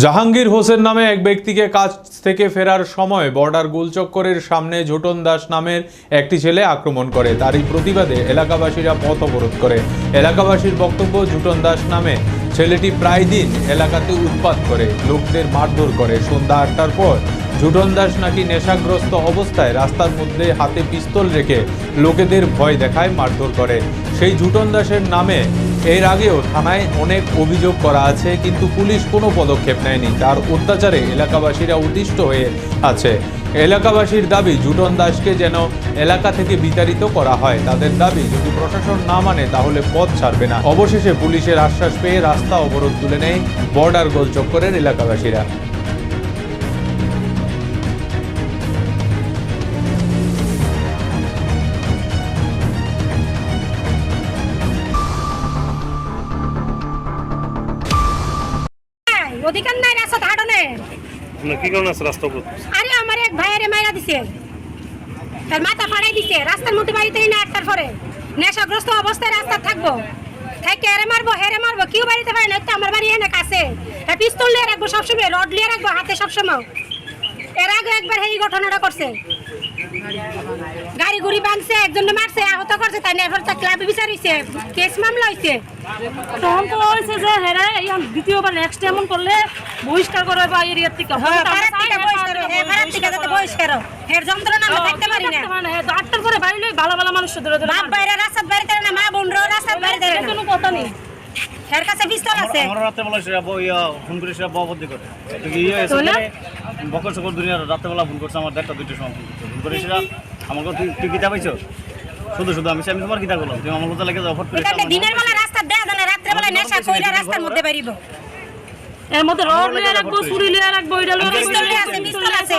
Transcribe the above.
জাহাঙ্গীর হোসেন নামে এক ব্যক্তিকে কাজ থেকে ফেরার সময় বর্ডার গোলচক্করের সামনে ঝুটন দাস নামের একটি ছেলে আক্রমণ করে। তারই প্রতিবাদে এলাকাবাসীরা পথ অবরোধ করে। এলাকাবাসীর বক্তব্য, ঝুটন দাস নামে ছেলেটি প্রায় দিন এলাকাতে উৎপাত করে, লোকদের মারধর করে। সন্ধ্যা 8টার পর ঝুটন দাস নাকি নেশাগ্রস্ত অবস্থায় রাস্তার মধ্যে হাতে পিস্তল রেখে লোকেদের ভয় দেখায়, মারধর করে। সেই ঝুটন দাসের নামে এর আগেও থানায় অনেক অভিযোগ করা আছে, কিন্তু পুলিশ কোনো পদক্ষেপ নেয়নি। তার অত্যাচারে এলাকাবাসীরা অতিষ্ঠ হয়ে আছে। এলাকাবাসীর দাবি, ঝুটন দাসকে যেন এলাকা থেকে বিতাড়িত করা হয়। তাদের দাবি, যদি প্রশাসন না মানে তাহলে পথ ছাড়বে না। অবশেষে পুলিশের আশ্বাস পেয়ে রাস্তা অবরোধ তুলে নেয় বর্ডার গোলচক্করের এলাকাবাসীরা। অধিকার নাই রাস্তা ধারণে। কি কারণে আছে রাস্তা অবরোধ? আরে আমার এক ভাইয়ের মাইরা দিছে, তার মাথা ফাড়াই দিছে। রাস্তার মধ্যে বাড়িতে না 8টার পরে নেশাগ্রস্ত অবস্থায় রাস্তা থাকবো, থাকে হেরে মারবো কেউ বাড়িতে পারে না। আমার বাড়ি এনে কাছে পিস্তল নিয়ে রাখবো সবসময়, রড নিয়ে রাখবো হাতে সবসময়। এর আগে একবার এই ঘটনাটা করছে, গাড়ি গুড়ি ভাঙছে, একজনে মারছে, আহত করছে। তাই এবার তা ক্লাবে বিচার হইছে, কেস মামলা হইছে। তখন তো হয়েছে যে হেরা দ্বিতীয়বার নেক্সট এমন করলে বহিষ্কার করে বা এরিয়ার থেকে আটটার পরে বাইরে ভালো ভালো মানুষ রাস্তার বাইরে না, মা বোন রাস্তার বাইরে কোনো কথা নেই। এর কাছে পিস্তল আছে। আমার রাতে বেলা সে ফোন করে সে ববদ্ধি করে বকর সকর দুনিয়ার রাতে বেলা ফোন করছে আমার 1টা 2টার সময় ফোন করে সেটা আমাকে তুই গীতা পাইছো শুধু আমি তোমার গীতা করলাম, তুমি আমার কথা লাগে অফার করে দিনের বেলা রাস্তা দেয়া জানে, রাত্রে বেলা নেশা কইরা রাস্তার মধ্যে বেরিব। এর মধ্যে রড লিয়ে রাখবো, ছুরি লিয়ে রাখবো, এটা লিয়ে রাখবো, পিস্তল আছে।